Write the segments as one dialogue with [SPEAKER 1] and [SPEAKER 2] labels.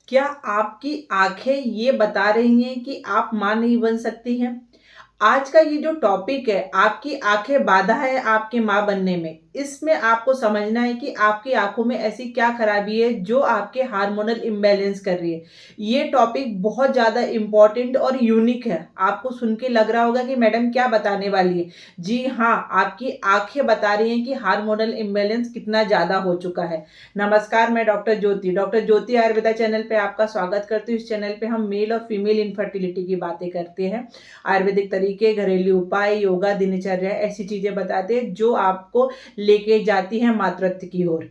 [SPEAKER 1] क्या आपकी आँखें ये बता रही हैं कि आप माँ नहीं बन सकती हैं? आज का ये जो टॉपिक है, आपकी आँखें बाधा है आपके माँ बनने में। इसमें आपको समझना है कि आपकी आँखों में ऐसी क्या खराबी है जो आपके हार्मोनल इम्बैलेंस कर रही है। ये टॉपिक बहुत ज़्यादा इम्पोर्टेंट और यूनिक है। आपको सुन के लग रहा होगा कि मैडम क्या बताने वाली है? जी हाँ, आपकी आँखें बता रही हैं कि हार्मोनल इम्बैलेंस कितना ज़्यादा हो चुका है। नमस्कार, मैं डॉक्टर ज्योति आयुर्वेदा चैनल पे आपका स्वागत करती हूँ। इस चैनल पे हम मेल और फीमेल इनफर्टिलिटी की बातें करते हैं। आयुर्वेदिक तरीके, घरेलू उपाय, योगा, दिनचर्या ऐसी चीज़ें बताते हैं जो आपको लेके जाती हैं मातृत्व की ओर।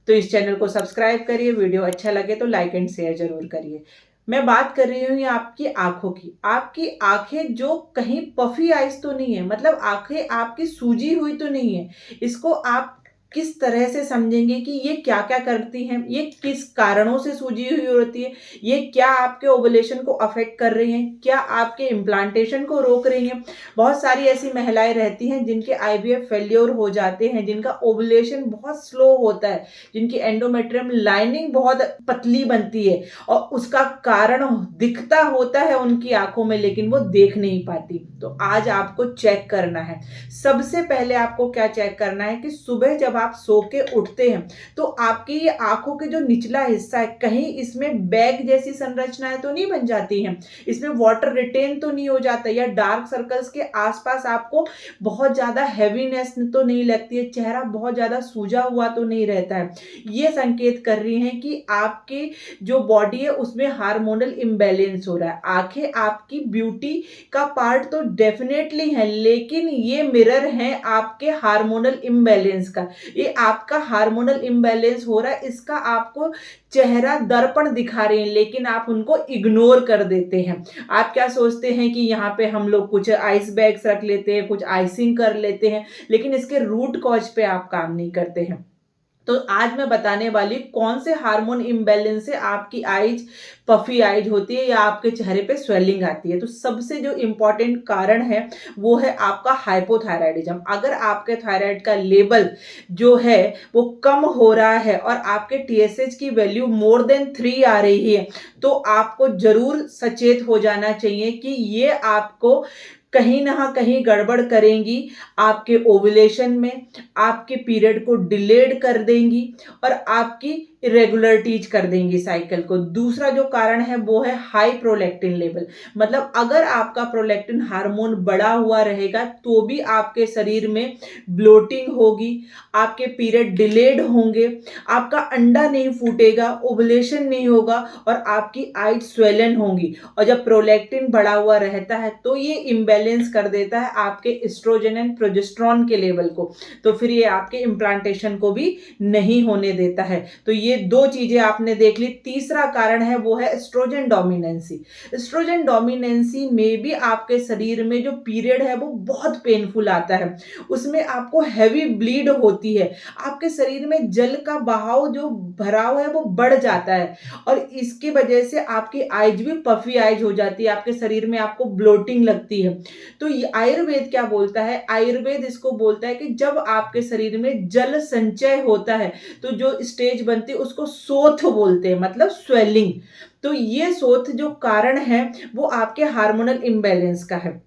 [SPEAKER 1] तो इस चैनल को सब्सक्राइब करिए, वीडियो अच्छा लगे तो लाइक एंड शेयर ज़रूर करिए। मैं बात कर रही हूँ ये आपकी आँखों की। आपकी आँखें जो कहीं पफ़ी आइज़ तो नहीं है, मतलब आँखें आपकी सूजी हुई तो नहीं है। इसको आप किस तरह से समझेंगे कि ये क्या-क्या करती हैं, ये किस कारणों से सूजी हुई होती है, ये क्या आपके ओव्यूलेशन को अफ़ेक्ट कर रही हैं, क्या आपके इम्प्लांटेशन को रोक रही हैं। बहुत सारी ऐसी महिलाएँ रहती हैं जिनके आईवीएफ फेल्योर हो जाते हैं, जिनका ओव्यूलेशन बहुत स्लो होता है, जिनकी एंडोमेट्रियम लाइनिंग बहुत पतली बनती है और उसका कारण दिखता होता है उनकी आँखों में, लेकिन वो देख नहीं पाती। तो आज आपको चेक करना है। सबसे पहले आपको क्या चेक करना है कि सुबह जब आप सो के उठते हैं, तो आपकी ये आँखों के जो निचला हिस्सा है, कहीं इसमें बैग जैसी संरचनाएँ तो नहीं बन जाती हैं? इसमें वाटर रिटेन तो नहीं हो जाता, या डार्क सर्कल्स के आस-पास आपको बहुत ज़्यादा हेवीनेस तो नहीं लगती है, चेहरा बहुत ज़्यादा सूजा हुआ तो नहीं रहता है। ये संकेत कर रही हैं कि आपकी जो बॉडी है उसमें हार्मोनल इम्बैलेंस हो रहा है। आँखें आपकी ब्यूटी का पार्ट तो डेफ़िनेटली है, लेकिन ये मिरर हैं आपके हार्मोनल इम्बैलेंस का। ये आपका हार्मोनल इम्बैलेंस हो रहा है, इसका आपको चेहरा दर्पण दिखा रहे हैं, लेकिन आप उनको इग्नोर कर देते हैं। आप क्या सोचते हैं कि यहाँ पे हम लोग कुछ आइस बैग्स रख लेते हैं, कुछ आइसिंग कर लेते हैं, लेकिन इसके रूट कॉज़ पे आप काम नहीं करते हैं। तो आज मैं बताने वाली कौन से हार्मोन इम्बैलेंस से आपकी आईज पफी आईज होती है या आपके चेहरे पे स्वेलिंग आती है। तो सबसे जो इम्पोर्टेंट कारण है वो है आपका हाइपोथायराइडिज्म। अगर आपके थायराइड का लेवल जो है वो कम हो रहा है और आपके टीएसएच की वैल्यू मोर देन 3 आ रही है, तो आपको ज़रूर सचेत हो जाना चाहिए कि ये आपको कहीं न कहीं गड़बड़ करेंगी, आपके ओव्यूलेशन में, आपके पीरियड को डिलेड कर देंगी और आपकी इरेगुलरिटीज़ कर देंगी साइकिल को। दूसरा जो कारण है वो है हाई प्रोलैक्टिन लेवल। मतलब अगर आपका प्रोलैक्टिन हार्मोन बढ़ा हुआ रहेगा तो भी आपके शरीर में ब्लोटिंग होगी, आपके पीरियड डिलेड होंगे, आपका अंडा नहीं फूटेगा, ओव्यूलेशन नहीं होगा और आपकी आइज स्वेलन होंगी। और जब प्रोलैक्टिन बढ़ा हुआ रहता है तो ये इम्बैलेंस कर देता है आपके एस्ट्रोजन एंड प्रोजेस्टेरॉन के लेवल को। तो फिर ये आपके इम्प्लांटेशन को भी नहीं होने देता है। तो ये 2 चीज़ें आपने देख ली। तीसरा कारण है वो है एस्ट्रोजन डोमिनेंसी। एस्ट्रोजन डोमिनेंसी में भी आपके शरीर में जो पीरियड है वो बहुत पेनफुल आता है। उसमें आपको हेवी ब्लीड होती है। आपके शरीर में जल का बहाव जो भराव है वो बढ़ जाता है और इसकी वजह से आपकी आइज भी पफी आइज हो जाती है, आपके शरीर में आपको ब्लोटिंग लगती है। तो ये आयुर्वेद क्या बोलता है? आयुर्वेद इसको बोलता है कि जब आपके शरीर में जल संचय होता है, तो जो स्टेज बनती है उसको शोथ बोलते हैं, मतलब स्वेलिंग। तो ये शोथ जो कारण है वो आपके हार्मोनल इम्बैलेंस का है।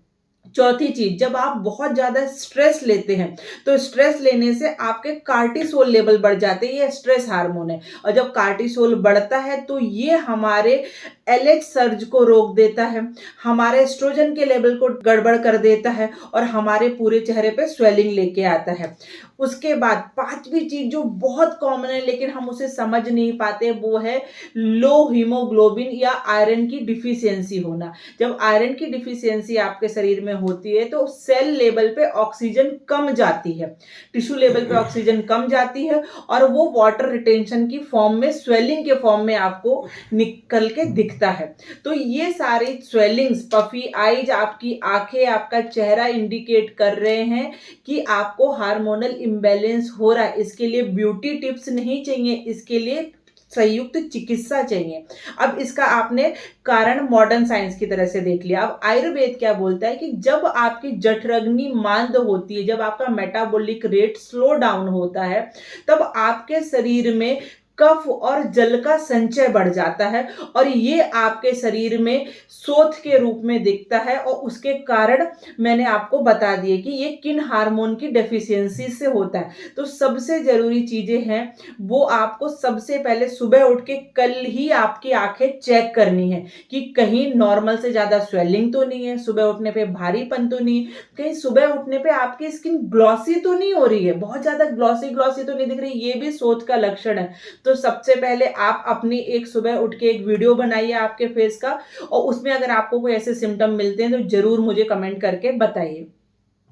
[SPEAKER 1] चौथी चीज़, जब आप बहुत ज़्यादा स्ट्रेस लेते हैं, तो स्ट्रेस लेने से आपके कार्टिसोल लेवल बढ़ जाते हैं, ये स्ट्रेस हार्मोन है। और जब कार्टिसोल बढ़ता है तो ये हमारे एलएच सर्ज को रोक देता है, हमारे एस्ट्रोजन के लेवल को गड़बड़ कर देता है और हमारे पूरे चेहरे पे स्वेलिंग लेके आता है। उसके बाद पाँचवीं चीज़ जो बहुत कॉमन है लेकिन हम उसे समझ नहीं पाते, वो है लो हीमोग्लोबिन या आयरन की डिफिशियंसी होना। जब आयरन की डिफिशियंसी आपके शरीर में होती है तो सेल लेवल पे ऑक्सीजन कम जाती है, टिश्यू लेवल पे ऑक्सीजन कम जाती है और वो वाटर रिटेंशन की फॉर्म में, स्वेलिंग के फॉर्म में आपको निकल के दिखता है। तो ये सारी स्वेलिंग्स, पफी आईज, आपकी आंखें, आपका चेहरा इंडिकेट कर रहे हैं कि आपको हार्मोनल इम्बैलेंस हो रहा है। इसके लिए ब्यूटी टिप्स नहीं चाहिए, इसके लिए संयुक्त चिकित्सा चाहिए। अब इसका आपने कारण मॉडर्न साइंस की तरह से देख लिया। अब आयुर्वेद क्या बोलता है कि जब आपकी जठराग्नि मंद होती है, जब आपका मेटाबॉलिक रेट स्लो डाउन होता है, तब आपके शरीर में कफ और जल का संचय बढ़ जाता है और ये आपके शरीर में शोथ के रूप में दिखता है और उसके कारण मैंने आपको बता दिए कि ये किन हार्मोन की डेफिशिएंसी से होता है। तो सबसे ज़रूरी चीज़ें हैं वो आपको सबसे पहले सुबह उठ के कल ही आपकी आँखें चेक करनी है कि कहीं नॉर्मल से ज़्यादा स्वेलिंग तो नहीं है, सुबह उठने पे भारीपन तो नहीं, कहीं सुबह उठने पे आपकी स्किन ग्लॉसी तो नहीं हो रही है, बहुत ज़्यादा ग्लॉसी तो नहीं दिख रही, ये भी शोथ का लक्षण है। तो सबसे पहले आप अपनी एक सुबह उठ के एक वीडियो बनाइए आपके फेस का और उसमें अगर आपको कोई ऐसे सिम्टम मिलते हैं तो ज़रूर मुझे कमेंट करके बताइए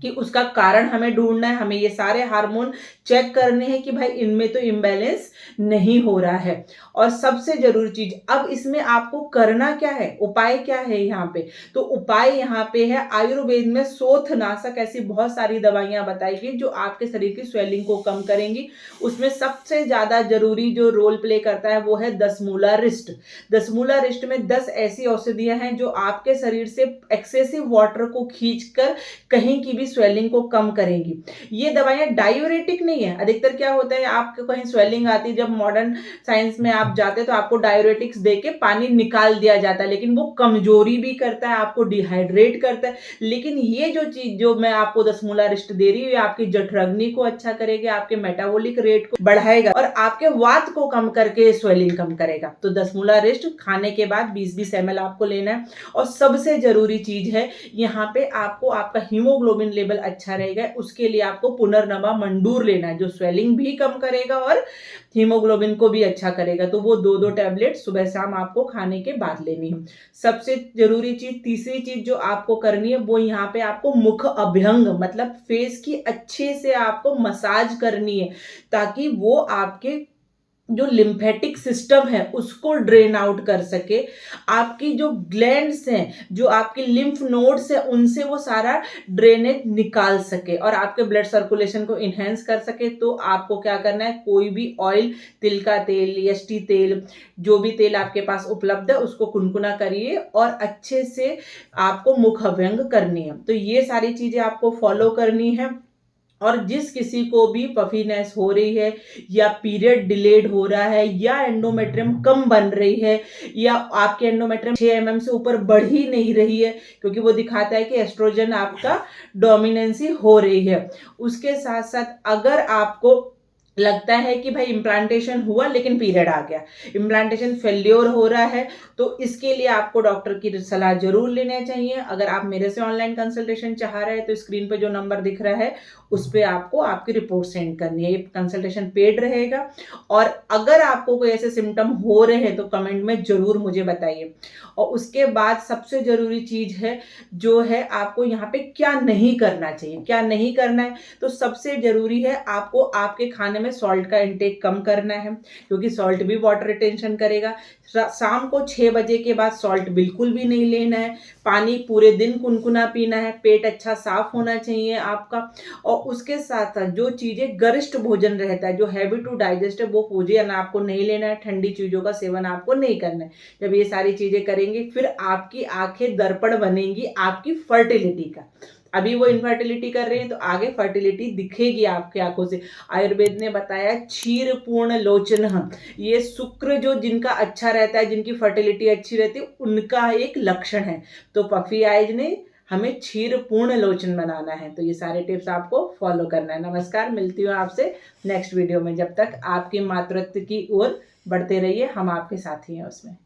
[SPEAKER 1] कि उसका कारण हमें ढूँढना है, हमें ये सारे हार्मोन चेक करने हैं कि भाई इनमें तो इम्बैलेंस नहीं हो रहा है। और सबसे ज़रूरी चीज़ अब इसमें आपको करना क्या है, उपाय क्या है यहाँ पे? तो उपाय यहाँ पे है आयुर्वेद में शोथनाशक ऐसी बहुत सारी दवाइयाँ बताई गई जो आपके शरीर की स्वेलिंग को कम करेंगी। उसमें सबसे ज़्यादा ज़रूरी जो रोल प्ले करता है वो है दसमूला रिस्ट। दसमूला रिस्ट में 10 ऐसी औषधियाँ हैं जो आपके शरीर से एक्सेसिव वाटर को खींचकर कहीं की भी स्वेलिंग को कम करेंगी। ये दवाइयाँ डायूरेटिक नहीं है। अधिकतर क्या होता है आपको कहीं स्वेलिंग आती है, जब मॉडर्न साइंस में आप जाते हैं तो आपको डायूरेटिक्स देके पानी निकाल दिया जाता है, लेकिन वो कमजोरी भी करता है, आपको डिहाइड्रेट करता है। लेकिन ये जो चीज जो मैं आपको दसमूला रिस्ट दे रही हूँ, ये आपकी जठराग्नि को अच्छा करेगी, आपके मेटाबॉलिक रेट को बढ़ाएगा और आपके वात को कम करके स्वेलिंग कम करेगा। तो दसमूला रिस्ट खाने के बाद 20-20 ml आपको लेना है। और सबसे जरूरी चीज है यहाँ पे आपको आपका हीमोग्लोबिन लेवल अच्छा रहेगा, उसके लिए आपको पुनर्नवा मंडूर लेना है जो स्वेलिंग भी कम करेगा और हीमोग्लोबिन को भी अच्छा करेगा। तो वो 2-2 टैबलेट सुबह शाम आपको खाने के बाद लेनी है। सबसे जरूरी चीज, तीसरी चीज जो आपको करनी है वो यहाँ पे आपको मुख अभ्यंग मतलब फेस की अच्छे से आपको मसाज करनी है ताकि वो आपके जो लिम्फेटिक सिस्टम है उसको ड्रेन आउट कर सके, आपकी जो ग्लैंड्स हैं, जो आपकी लिम्फ नोड्स हैं, उनसे वो सारा ड्रेनेज निकाल सके और आपके ब्लड सर्कुलेशन को इन्हेंस कर सके। तो आपको क्या करना है, कोई भी ऑयल, तिल का तेल, एस्टी तेल, जो भी तेल आपके पास उपलब्ध है उसको कुनकुना करिए और अच्छे से आपको मुख अभ्यंग करनी है। तो ये सारी चीजें आपको फॉलो करनी है। और जिस किसी को भी पफीनेस हो रही है या पीरियड डिलेड हो रहा है या एंडोमेट्रियम कम बन रही है या आपके एंडोमेट्रियम 6 mm से ऊपर बढ़ ही नहीं रही है, क्योंकि वो दिखाता है कि एस्ट्रोजन आपका डोमिनेंसी हो रही है। उसके साथ साथ अगर आपको लगता है कि भाई इम्प्लांटेशन हुआ लेकिन पीरियड आ गया, इम्प्लांटेशन फेल्योर हो रहा है, तो इसके लिए आपको डॉक्टर की सलाह जरूर लेना चाहिए। अगर आप मेरे से ऑनलाइन कंसल्टेशन चाह रहे हैं तो स्क्रीन पे जो नंबर दिख रहा है उस पर आपको आपकी रिपोर्ट सेंड करनी है। ये कंसल्टेशन पेड रहेगा। और अगर आपको कोई ऐसे सिम्टम हो रहे हैं तो कमेंट में जरूर मुझे बताइए। और उसके बाद सबसे जरूरी चीज है जो है आपको यहाँ पे क्या नहीं करना चाहिए। क्या नहीं करना है तो सबसे जरूरी है आपको आपके खाने में सॉल्ट का इंटेक कम करना है, क्योंकि सॉल्ट भी वाटर रिटेंशन करेगा। शाम को 6 बजे के बाद सॉल्ट बिल्कुल भी नहीं लेना है। पानी पूरे दिन कुनकुना पीना है, पेट अच्छा साफ होना चाहिए आपका। और उसके साथ साथ जो चीज़ें गरिष्ठ भोजन रहता है, जो हैवी टू डाइजेस्ट है, वो भोजन आपको नहीं लेना है। ठंडी चीज़ों का सेवन आपको नहीं करना है। जब ये सारी चीज़ें करेंगे फिर आपकी आंखें दर्पण बनेंगी आपकी फर्टिलिटी का। अभी वो इनफर्टिलिटी कर रहे हैं तो आगे फर्टिलिटी दिखेगी आपकी आंखों से। आयुर्वेद ने बताया क्षीर पूर्ण लोचन, ये शुक्र जो जिनका अच्छा रहता है, जिनकी फर्टिलिटी अच्छी रहती है, उनका एक लक्षण है। तो पफी आइज ने हमें क्षीर पूर्ण लोचन बनाना है। तो ये सारे टिप्स आपको फॉलो करना है। नमस्कार, मिलती हूँ आपसे नेक्स्ट वीडियो में। जब तक आपकी मातृत्व की ओर बढ़ते रहिए, हम आपके साथ ही हैं उसमें।